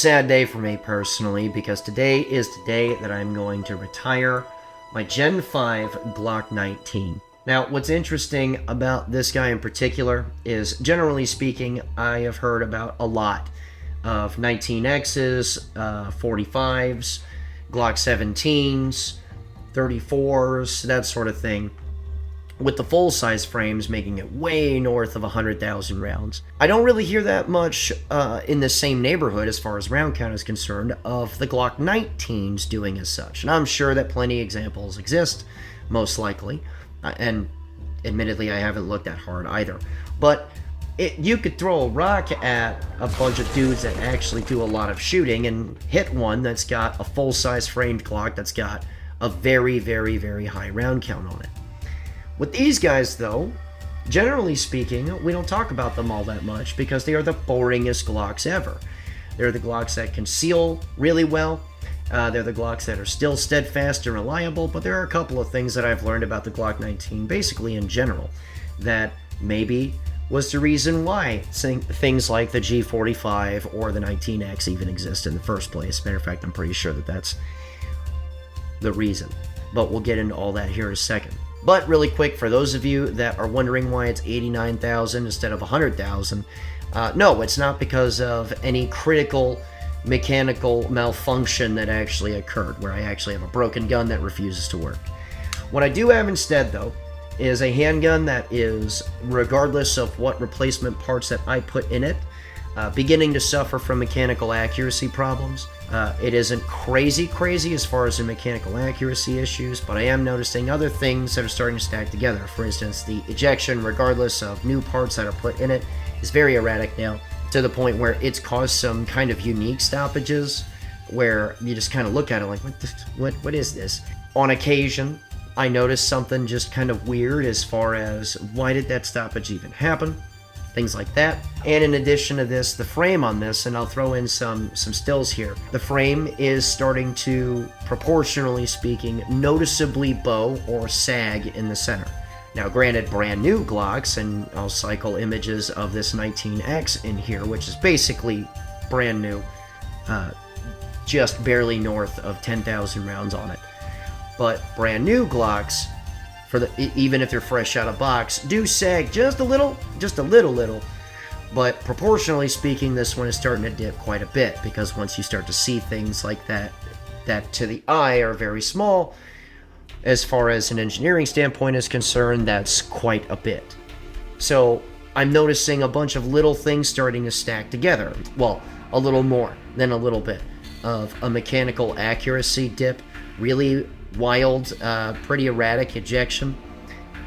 sad day for me personally, because today is the day that I'm going to retire my Gen 5 Glock 19. Now, what's interesting about this guy in particular is, generally speaking, I have heard about a lot of 19Xs, 45s, Glock 17s, 34s, that sort of thing, with the full-size frames making it way north of 100,000 rounds. I don't really hear that much in the same neighborhood as far as round count is concerned of the Glock 19s doing as such. And I'm sure that plenty of examples exist, most likely. And admittedly, I haven't looked that hard either. But you could throw a rock at a bunch of dudes that actually do a lot of shooting and hit one that's got a full-size framed Glock that's got a very, very, very high round count on it. With these guys, though, generally speaking, we don't talk about them all that much because they are the boringest Glocks ever. They're the Glocks that conceal really well. They're the Glocks that are still steadfast and reliable, but there are a couple of things that I've learned about the Glock 19, basically in general, that maybe was the reason why things like the G45 or the 19X even exist in the first place. Matter of fact, I'm pretty sure that that's the reason. But we'll get into all that here in a second. But really quick, for those of you that are wondering why it's 89,000 instead of 100,000, no, it's not because of any critical mechanical malfunction that actually occurred, where I actually have a broken gun that refuses to work. What I do have instead, though, is a handgun that is, regardless of what replacement parts that I put in it, beginning to suffer from mechanical accuracy problems. It isn't crazy as far as the mechanical accuracy issues, but I am noticing other things that are starting to stack together. For instance, the ejection, regardless of new parts that are put in it, is very erratic now, to the point where it's caused some kind of unique stoppages, where you just kind of look at it like, what is this? On occasion, I notice something just kind of weird as far as, why did that stoppage even happen? Things like that. And in addition to this, the frame on this, and I'll throw in some stills here, the frame is starting to, proportionally speaking, noticeably bow or sag in the center. Now granted, brand new Glocks, and I'll cycle images of this 19X in here, which is basically brand new, just barely north of 10,000 rounds on it. But brand new Glocks, even if they're fresh out of box, do sag just a little, but proportionally speaking, this one is starting to dip quite a bit, because once you start to see things like that to the eye are very small, as far as an engineering standpoint is concerned, that's quite a bit. So I'm noticing a bunch of little things starting to stack together. Well, a little more than a little bit of a mechanical accuracy dip, really wild, pretty erratic ejection,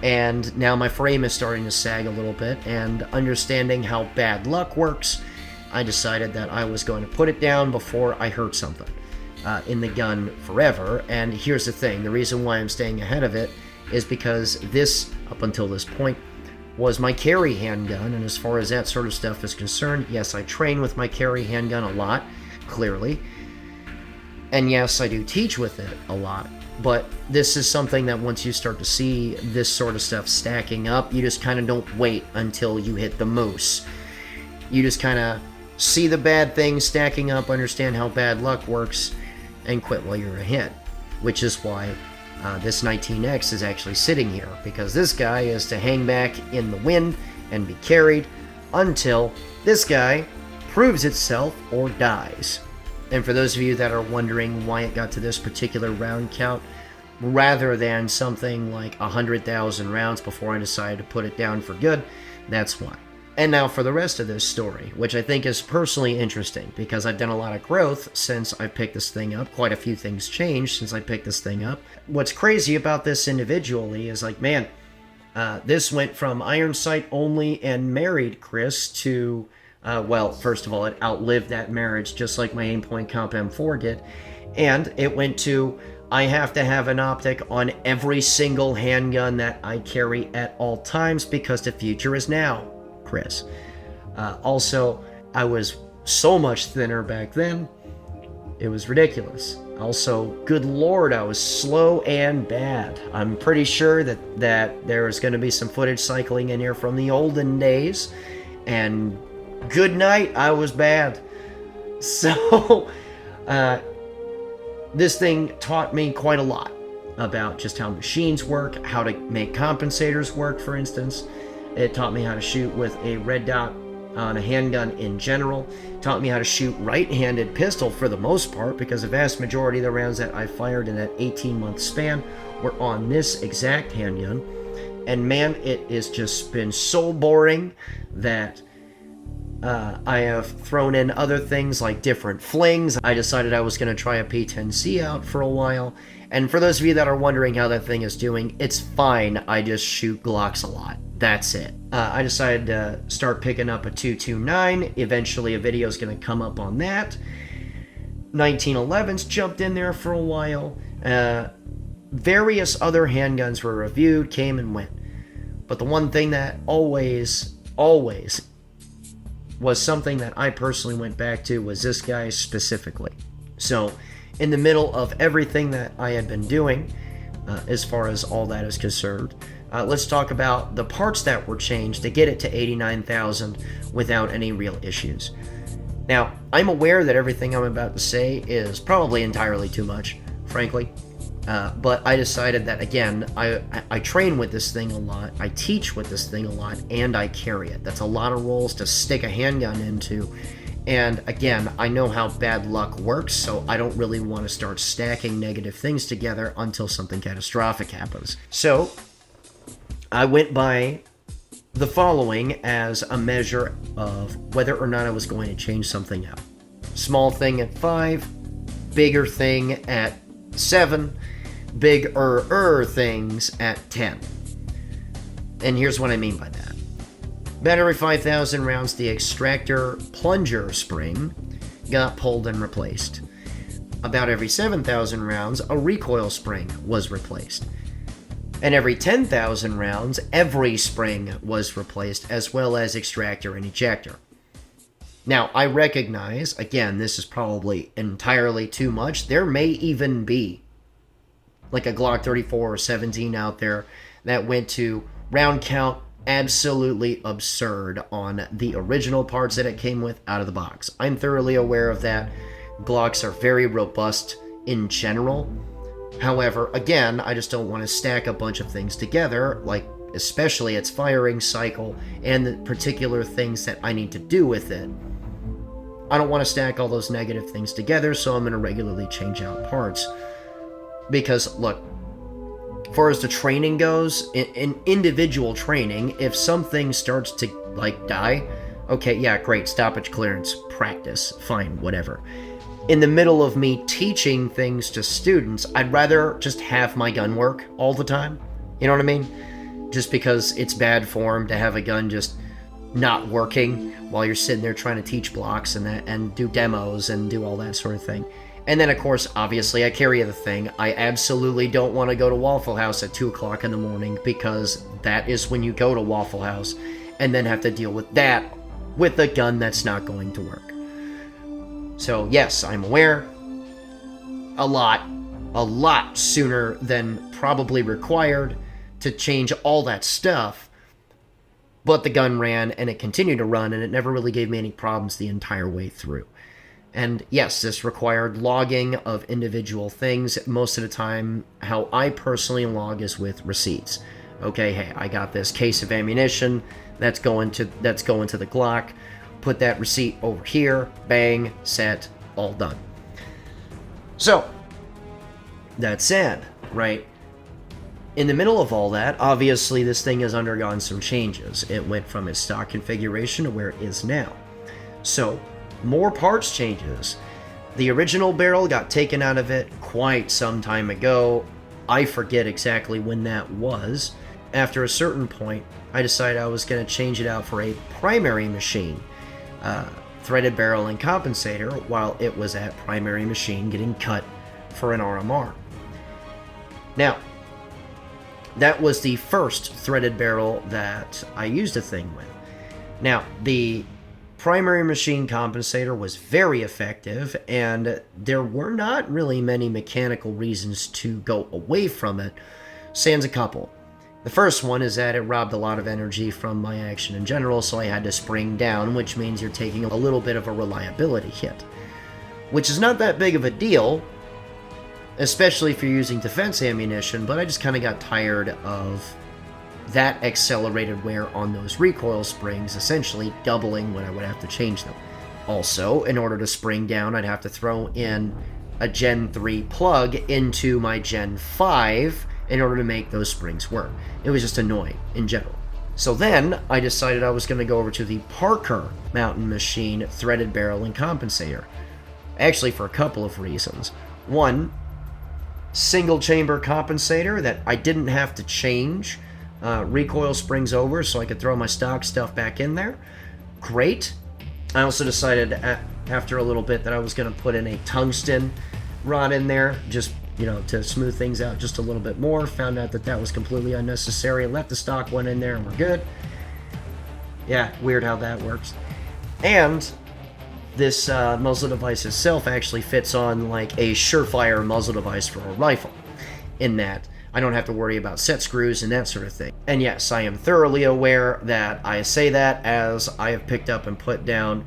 and now my frame is starting to sag a little bit. And understanding how bad luck works, I decided that I was going to put it down before I hurt something in the gun forever. And here's the thing, the reason why I'm staying ahead of it is because this, up until this point, was my carry handgun, and as far as that sort of stuff is concerned, yes, I train with my carry handgun a lot, clearly, and yes, I do teach with it a lot. But this is something that once you start to see this sort of stuff stacking up, you just kind of don't wait until you hit the moose. You just kind of see the bad things stacking up, understand how bad luck works, and quit while you're ahead. Which is why this 19X is actually sitting here, because this guy is to hang back in the wind and be carried until this guy proves itself or dies. And for those of you that are wondering why it got to this particular round count, rather than something like 100,000 rounds before I decided to put it down for good, that's why. And now for the rest of this story, which I think is personally interesting, because I've done a lot of growth since I picked this thing up. Quite a few things changed since I picked this thing up. What's crazy about this individually is, like, man, this went from iron sight only and married Chris to... well, first of all, it outlived that marriage, just like my Aimpoint Comp M4 did. And it went to, I have to have an optic on every single handgun that I carry at all times, because the future is now, Chris. Also, I was so much thinner back then, it was ridiculous. Also, good lord, I was slow and bad. I'm pretty sure that there's going to be some footage cycling in here from the olden days, and good night, I was bad. So, this thing taught me quite a lot about just how machines work, how to make compensators work, for instance. It taught me how to shoot with a red dot on a handgun in general. It taught me how to shoot right-handed pistol for the most part, because the vast majority of the rounds that I fired in that 18-month span were on this exact handgun. And man, it has just been so boring that I have thrown in other things like different flings. I decided I was going to try a P10C out for a while. And for those of you that are wondering how that thing is doing, it's fine. I just shoot Glocks a lot. That's it. I decided to start picking up a 229. Eventually a video is going to come up on that. 1911's jumped in there for a while. Various other handguns were reviewed, came and went. But the one thing that always was something that I personally went back to was this guy specifically. So, in the middle of everything that I had been doing, as far as all that is concerned, let's talk about the parts that were changed to get it to 89,000 without any real issues. Now, I'm aware that everything I'm about to say is probably entirely too much, frankly. But I decided that, again, I train with this thing a lot, I teach with this thing a lot, and I carry it. That's a lot of rolls to stick a handgun into. And again, I know how bad luck works, so I don't really want to start stacking negative things together until something catastrophic happens. So, I went by the following as a measure of whether or not I was going to change something out. Small thing at 5, bigger thing at 7, bigger things at 10. And here's what I mean by that. About every 5,000 rounds, the extractor plunger spring got pulled and replaced. About every 7,000 rounds, a recoil spring was replaced. And every 10,000 rounds, every spring was replaced, as well as extractor and ejector. Now, I recognize, again, this is probably entirely too much. There may even be like a Glock 34 or 17 out there that went to round count absolutely absurd on the original parts that it came with out of the box. I'm thoroughly aware of that. Glocks are very robust in general. However, again, I just don't want to stack a bunch of things together, like especially its firing cycle and the particular things that I need to do with it. I don't want to stack all those negative things together, so I'm going to regularly change out parts. Because, look, as far as the training goes, in individual training, if something starts to, like, die, okay, yeah, great, stoppage clearance, practice, fine, whatever. In the middle of me teaching things to students, I'd rather just have my gun work all the time. You know what I mean? Just because it's bad form to have a gun just not working while you're sitting there trying to teach blocks and do demos and do all that sort of thing. And then, of course, obviously, I carry the thing. I absolutely don't want to go to Waffle House at 2 o'clock in the morning, because that is when you go to Waffle House and then have to deal with that with a gun that's not going to work. So, yes, I'm aware. A lot sooner than probably required to change all that stuff. But the gun ran, and it continued to run, and it never really gave me any problems the entire way through. And yes, this required logging of individual things. Most of the time, how I personally log is with receipts. Okay, hey, I got this case of ammunition that's going to the Glock. Put that receipt over here. Bang, set, all done. So, that said, right? In the middle of all that, obviously this thing has undergone some changes. It went from its stock configuration to where it is now. So, more parts changes. The original barrel got taken out of it quite some time ago. I forget exactly when that was. After a certain point, I decided I was going to change it out for a primary machine. Threaded barrel and compensator, while it was at primary machine getting cut for an RMR. Now, that was the first threaded barrel that I used a thing with. Now, the primary machine compensator was very effective, and there were not really many mechanical reasons to go away from it, sans a couple. The first one is that it robbed a lot of energy from my action in general, so I had to spring down, which means you're taking a little bit of a reliability hit. Which is not that big of a deal, especially if you're using defense ammunition, but I just kind of got tired of that accelerated wear on those recoil springs, essentially doubling when I would have to change them. Also, in order to spring down, I'd have to throw in a Gen 3 plug into my Gen 5 in order to make those springs work. It was just annoying in general. So then, I decided I was going to go over to the Parker Mountain Machine threaded barrel and compensator. Actually, for a couple of reasons. One, single chamber compensator that I didn't have to change recoil springs over, so I could throw my stock stuff back in there. Great. I also decided after a little bit that I was going to put in a tungsten rod in there, just, you know, to smooth things out just a little bit more. Found out that that was completely unnecessary. Left the stock one in there and we're good. Yeah, weird how that works. And this muzzle device itself actually fits on like a surefire muzzle device for a rifle, in that I don't have to worry about set screws and that sort of thing. And yes, I am thoroughly aware that I say that as I have picked up and put down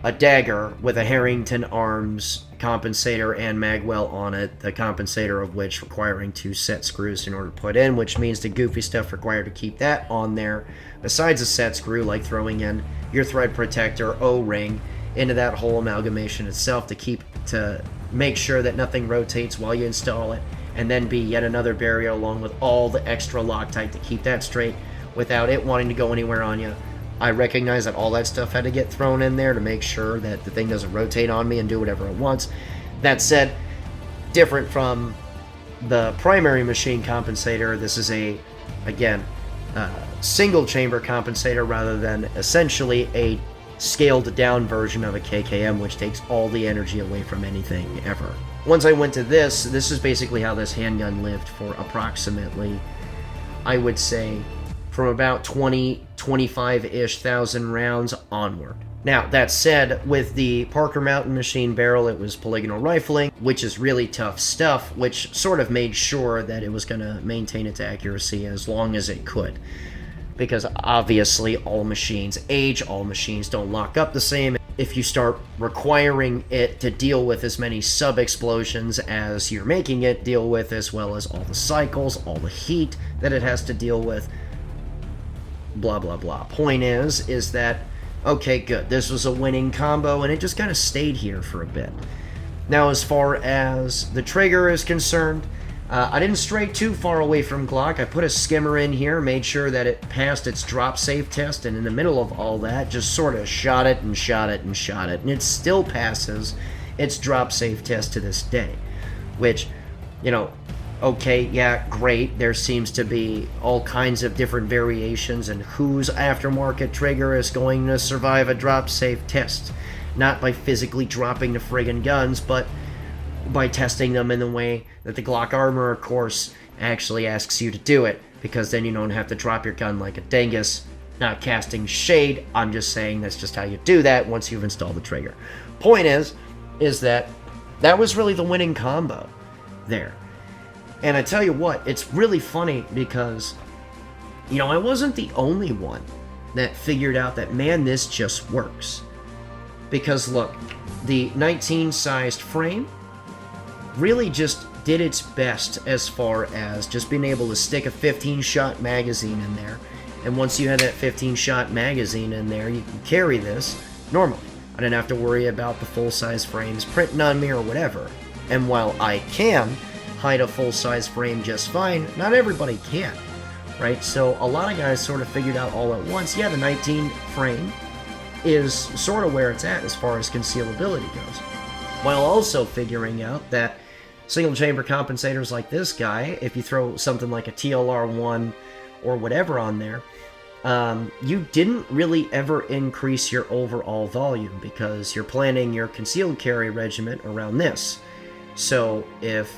a dagger with a Harrington Arms compensator and magwell on it, the compensator of which requiring 2 set screws in order to put in, which means the goofy stuff required to keep that on there, besides a set screw, like throwing in your thread protector O-ring into that whole amalgamation itself to make sure that nothing rotates while you install it, and then be yet another barrier along with all the extra Loctite to keep that straight without it wanting to go anywhere on you. I recognize that all that stuff had to get thrown in there to make sure that the thing doesn't rotate on me and do whatever it wants. That said, different from the primary machine compensator, this is a, again, single chamber compensator rather than essentially a scaled down version of a KKM, which takes all the energy away from anything ever. Once I went to this is basically how this handgun lived for approximately, I would say, from about 25-ish thousand rounds onward. Now, that said, with the Parker Mountain Machine barrel, it was polygonal rifling, which is really tough stuff, which sort of made sure that it was going to maintain its accuracy as long as it could. Because obviously all machines age, all machines don't lock up the same. If you start requiring it to deal with as many sub-explosions as you're making it deal with, as well as all the cycles, all the heat that it has to deal with, blah blah blah. Point is that, okay, good, this was a winning combo, and it just kind of stayed here for a bit. Now, as far as the trigger is concerned, I didn't stray too far away from Glock. I put a skimmer in here, made sure that it passed its drop safe test, and in the middle of all that, just sort of shot it and shot it and shot it, and it still passes its drop safe test to this day. Which, you know, okay, yeah, great. There seems to be all kinds of different variations in whose aftermarket trigger is going to survive a drop safe test. Not by physically dropping the friggin' guns, but by testing them in the way that the Glock Armorer course actually asks you to do it, because then you don't have to drop your gun like a dingus. Not casting shade, I'm just saying that's just how you do that once you've installed the trigger. Point is that was really the winning combo there. And I tell you what, it's really funny because, you know, I wasn't the only one that figured out that, man, this just works. Because look, the 19-sized frame really just did its best as far as just being able to stick a 15-shot magazine in there. And once you had that 15-shot magazine in there, you can carry this normally. I didn't have to worry about the full-size frames printing on me or whatever. And while I can hide a full-size frame just fine, not everybody can, right? So a lot of guys sort of figured out all at once, yeah, the 19 frame is sort of where it's at as far as concealability goes. While also figuring out that single chamber compensators like this guy, if you throw something like a TLR1 or whatever on there, you didn't really ever increase your overall volume because you're planning your concealed carry regiment around this. So if,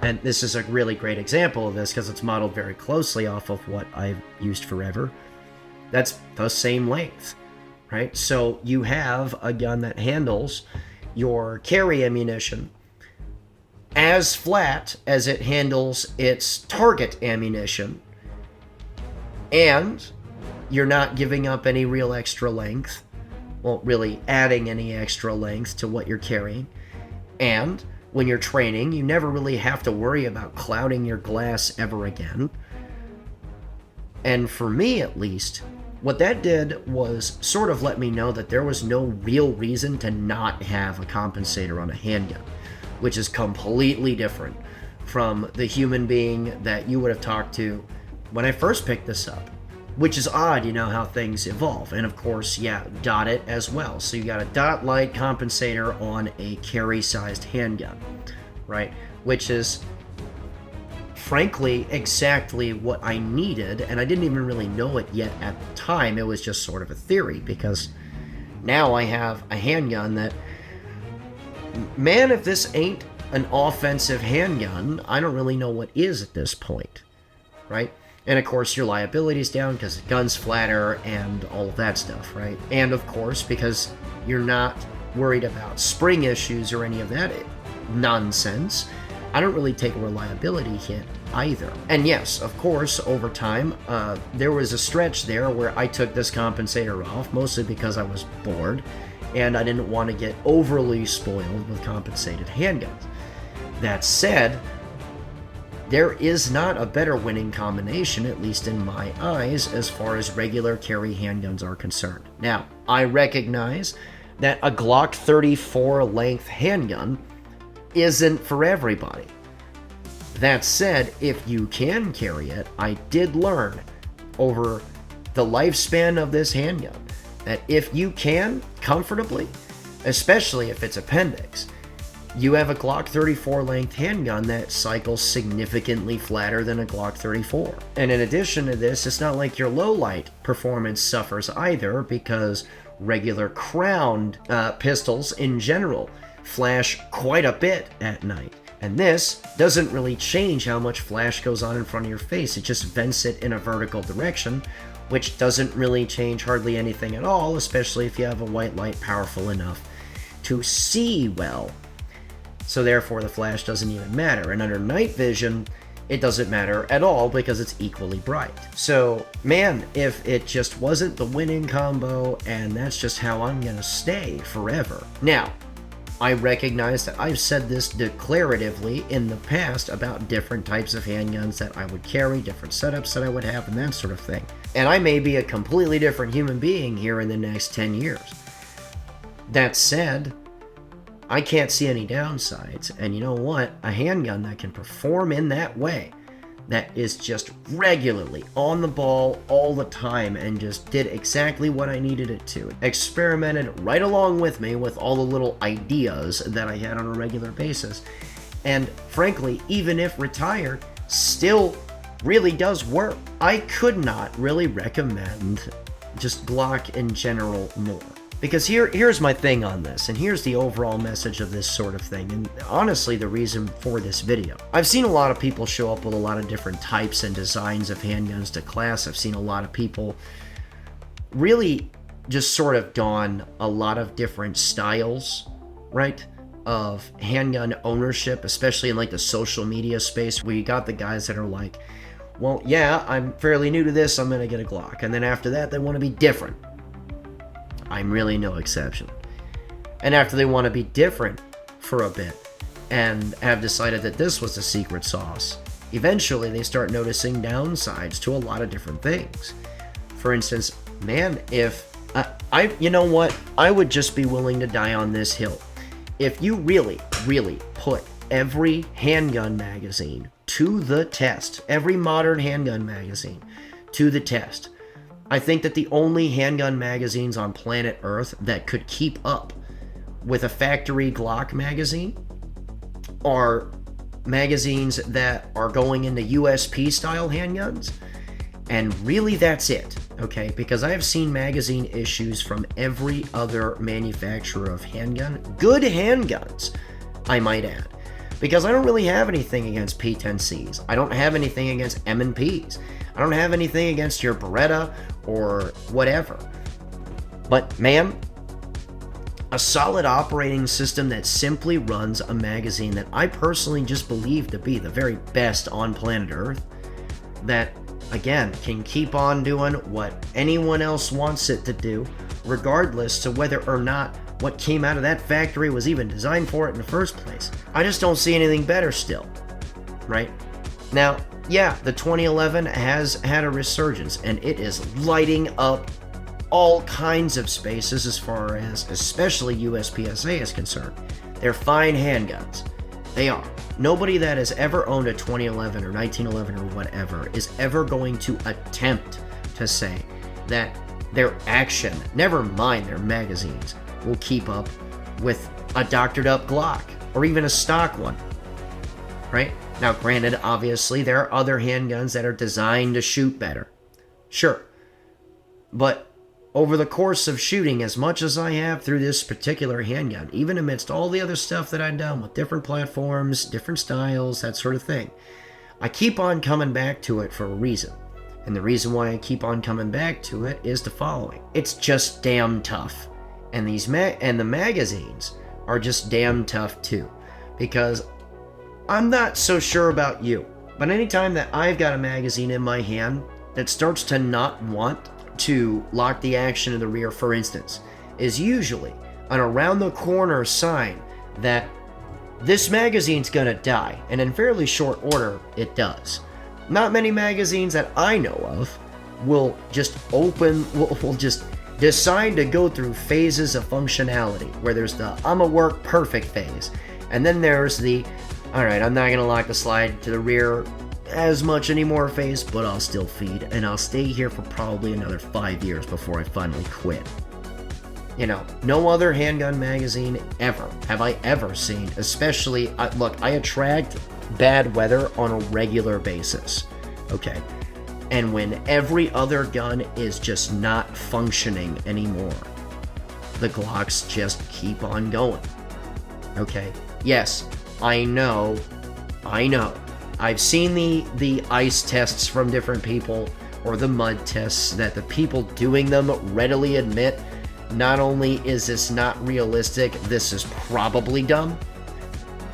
and this is a really great example of this because it's modeled very closely off of what I've used forever, that's the same length, right? So you have a gun that handles your carry ammunition as flat as it handles its target ammunition, and you're not giving up any real extra length, well, really adding any extra length to what you're carrying, and when you're training, you never really have to worry about clouding your glass ever again. And for me, at least, what that did was sort of let me know that there was no real reason to not have a compensator on a handgun, which is completely different from the human being that you would have talked to when I first picked this up, which is odd, you know, how things evolve. And of course, yeah, dot it as well. So you got a dot light compensator on a carry-sized handgun, right? Which is frankly exactly what I needed, and I didn't even really know it yet at the time. It was just sort of a theory, because now I have a handgun that, man, if this ain't an offensive handgun, I don't really know what is at this point, right? And of course, your liability's down because the gun's flatter and all of that stuff, right? And of course, because you're not worried about spring issues or any of that nonsense, I don't really take a reliability hit either. And yes, of course, over time, there was a stretch there where I took this compensator off, mostly because I was bored, and I didn't want to get overly spoiled with compensated handguns. That said, there is not a better winning combination, at least in my eyes, as far as regular carry handguns are concerned. Now, I recognize that a Glock 34 length handgun isn't for everybody. That said, if you can carry it, I did learn over the lifespan of this handgun that if you can comfortably, especially if it's appendix, you have a Glock 34 length handgun that cycles significantly flatter than a Glock 34. And in addition to this, it's not like your low light performance suffers either, because regular crowned pistols in general flash quite a bit at night. And this doesn't really change how much flash goes on in front of your face. It just vents it in a vertical direction, which doesn't really change hardly anything at all, especially if you have a white light powerful enough to see well. So therefore, the flash doesn't even matter. And under night vision, it doesn't matter at all because it's equally bright. So, man, if it just wasn't the winning combo, and that's just how I'm gonna stay forever. Now, I recognize that I've said this declaratively in the past about different types of handguns that I would carry, different setups that I would have, and that sort of thing. And I may be a completely different human being here in the next 10 years. That said, I can't see any downsides, and you know what? A handgun that can perform in that way, that is just regularly on the ball all the time and just did exactly what I needed it to, experimented right along with me with all the little ideas that I had on a regular basis, and frankly, even if retired, still really does work. I could not really recommend just Glock in general more. Because here's my thing on this, and here's the overall message of this sort of thing, and honestly the reason for this video. I've seen a lot of people show up with a lot of different types and designs of handguns to class. I've seen a lot of people really just sort of don a lot of different styles, right, of handgun ownership, especially in like the social media space, where you got the guys that are like, well, yeah, I'm fairly new to this, I'm gonna get a Glock, and then after that they want to be different. I'm really no exception. And after they want to be different for a bit and have decided that this was the secret sauce, eventually they start noticing downsides to a lot of different things. For instance, man, if you know what, I would just be willing to die on this hill. If you really put every handgun magazine to the test, every modern handgun magazine to the test, I think that the only handgun magazines on planet Earth that could keep up with a factory Glock magazine are magazines that are going into USP style handguns, and really that's it, okay? Because I have seen magazine issues from every other manufacturer of handgun, good handguns, I might add, because I don't really have anything against P10Cs. I don't have anything against M&Ps. I don't have anything against your Beretta or whatever. But man, a solid operating system that simply runs a magazine that I personally just believe to be the very best on planet Earth, that, again, can keep on doing what anyone else wants it to do, regardless to whether or not what came out of that factory was even designed for it in the first place. I just don't see anything better still, right? Now, yeah, the 2011 has had a resurgence, and it is lighting up all kinds of spaces as far as especially USPSA is concerned. They're fine handguns. They are. Nobody that has ever owned a 2011 or 1911 or whatever is ever going to attempt to say that their action, never mind their magazines, will keep up with a doctored up Glock or even a stock one, right? Now, granted, obviously, there are other handguns that are designed to shoot better. Sure. But over the course of shooting as much as I have through this particular handgun, even amidst all the other stuff that I've done with different platforms, different styles, that sort of thing, I keep on coming back to it for a reason. And the reason why I keep on coming back to it is the following. It's just damn tough. And the magazines are just damn tough too. Because I'm not so sure about you, but anytime that I've got a magazine in my hand that starts to not want to lock the action in the rear, for instance, is usually an around the corner sign that this magazine's gonna die, and in fairly short order, it does. Not many magazines that I know of will just decide to go through phases of functionality, where there's the I'ma work perfect phase, and then there's the alright, I'm not gonna lock the slide to the rear as much anymore phase, but I'll still feed, and I'll stay here for probably another 5 years before I finally quit. You know, no other handgun magazine ever have I ever seen, especially, look, I attract bad weather on a regular basis, okay? And when every other gun is just not functioning anymore, the Glocks just keep on going, okay? Yes, I know. I've seen the ice tests from different people, or the mud tests, that the people doing them readily admit, not only is this not realistic, this is probably dumb.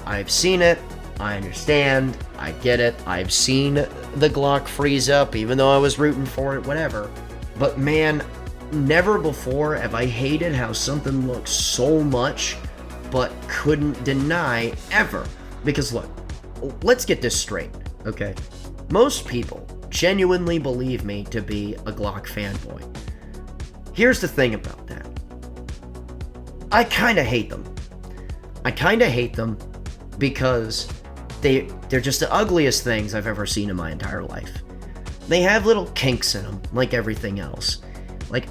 I've seen it, I understand, I get it, I've seen the Glock freeze up, even though I was rooting for it, whatever. But man, never before have I hated how something looks so much, but couldn't deny ever. Because look, let's get this straight, okay? Most people genuinely believe me to be a Glock fanboy. Here's the thing about that. I kinda hate them. I kinda hate them because they're just the ugliest things I've ever seen in my entire life. They have little kinks in them, like everything else. Like,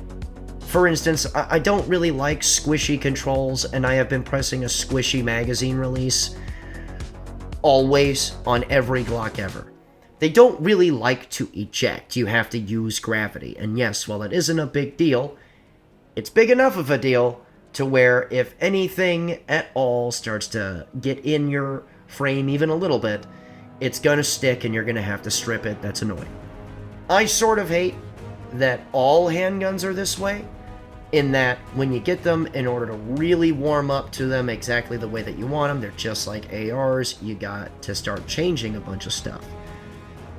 for instance, I don't really like squishy controls, and I have been pressing a squishy magazine release always on every Glock ever. They don't really like to eject. You have to use gravity. And yes, while it isn't a big deal, it's big enough of a deal to where if anything at all starts to get in your frame even a little bit, it's gonna stick and you're gonna have to strip it. That's annoying. I sort of hate that all handguns are this way, in that when you get them, in order to really warm up to them exactly the way that you want them, they're just like ARs, you got to start changing a bunch of stuff.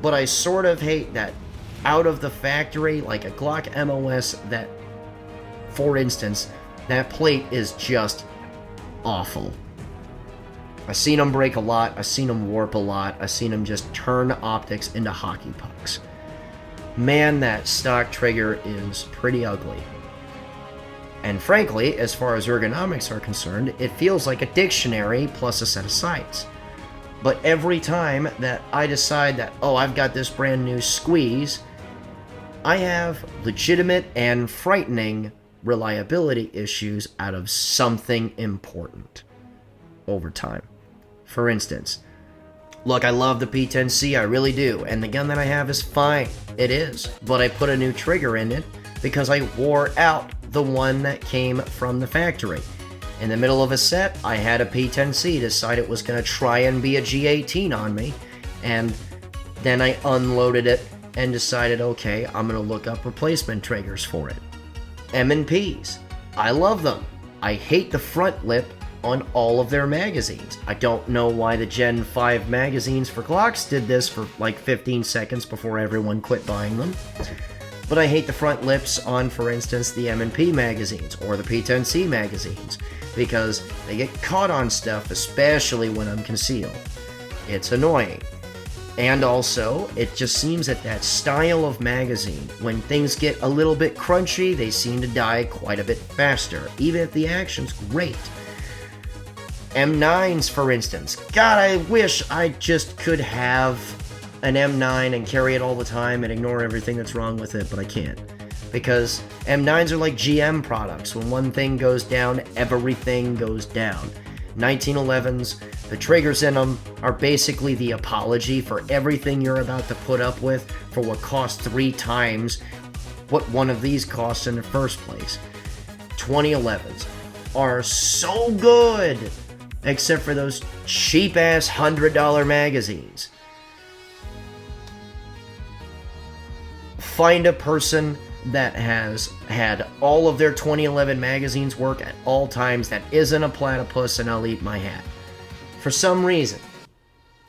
But I sort of hate that out of the factory, like a Glock MOS, that, for instance, that plate is just awful. I've seen them break a lot, I've seen them warp a lot, I've seen them just turn optics into hockey pucks. Man, that stock trigger is pretty ugly. And frankly, as far as ergonomics are concerned, it feels like a dictionary plus a set of sights. But every time that I decide that, oh, I've got this brand new squeeze, I have legitimate and frightening reliability issues out of something important over time. For instance, look, I love the P10C, I really do, and the gun that I have is fine. It is. But I put a new trigger in it because I wore out the one that came from the factory. In the middle of a set, I had a P10C decide it was going to try and be a G18 on me, and then I unloaded it and decided, okay, I'm going to look up replacement triggers for it. M&Ps. I love them. I hate the front lip on all of their magazines. I don't know why the Gen 5 magazines for Glocks did this for like 15 seconds before everyone quit buying them. But I hate the front lips on, for instance, the M&P magazines or the P10C magazines because they get caught on stuff, especially when I'm concealed. It's annoying. And also, it just seems that style of magazine, when things get a little bit crunchy, they seem to die quite a bit faster, even if the action's great. M9s, for instance. God, I wish I just could have an M9 and carry it all the time and ignore everything that's wrong with it, but I can't. Because M9s are like GM products. When one thing goes down, everything goes down. 1911s, the triggers in them are basically the apology for everything you're about to put up with for what costs 3 times what one of these costs in the first place. 2011s are so good, except for those cheap-ass $100 magazines. Find a person that has had all of their 2011 magazines work at all times that isn't a platypus, and I'll eat my hat. For some reason,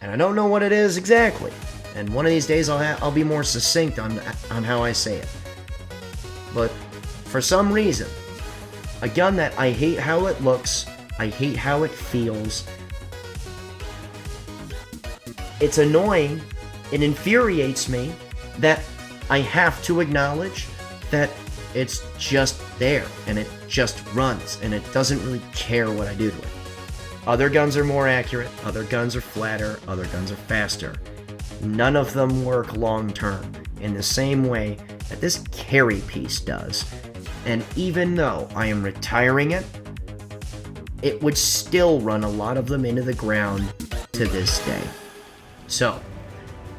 and I don't know what it is exactly, and one of these days I'll be more succinct on how I say it. But for some reason, a gun that I hate how it looks, I hate how it feels, it's annoying, it infuriates me that I have to acknowledge that it's just there, and it just runs, and it doesn't really care what I do to it. Other guns are more accurate, other guns are flatter, other guns are faster. None of them work long-term in the same way that this carry piece does. And even though I am retiring it, it would still run a lot of them into the ground to this day. So,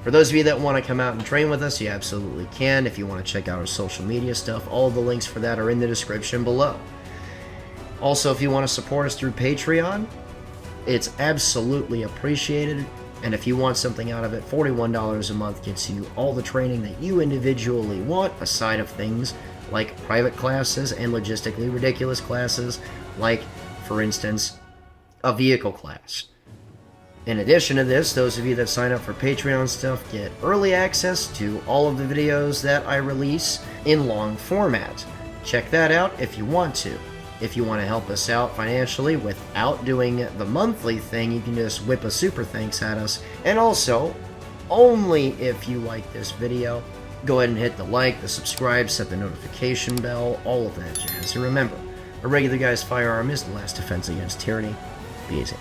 for those of you that want to come out and train with us, you absolutely can. If you want to check out our social media stuff, all the links for that are in the description below. Also, if you want to support us through Patreon, it's absolutely appreciated. And if you want something out of it, $41 a month gets you all the training that you individually want, aside of things like private classes and logistically ridiculous classes, like, for instance, a vehicle class. In addition to this, those of you that sign up for Patreon stuff get early access to all of the videos that I release in long format. Check that out if you want to. If you want to help us out financially without doing the monthly thing, you can just whip a super thanks at us. And also, only if you like this video, go ahead and hit the like, the subscribe, set the notification bell, all of that jazz. And remember, a regular guy's firearm is the last defense against tyranny. Be easy.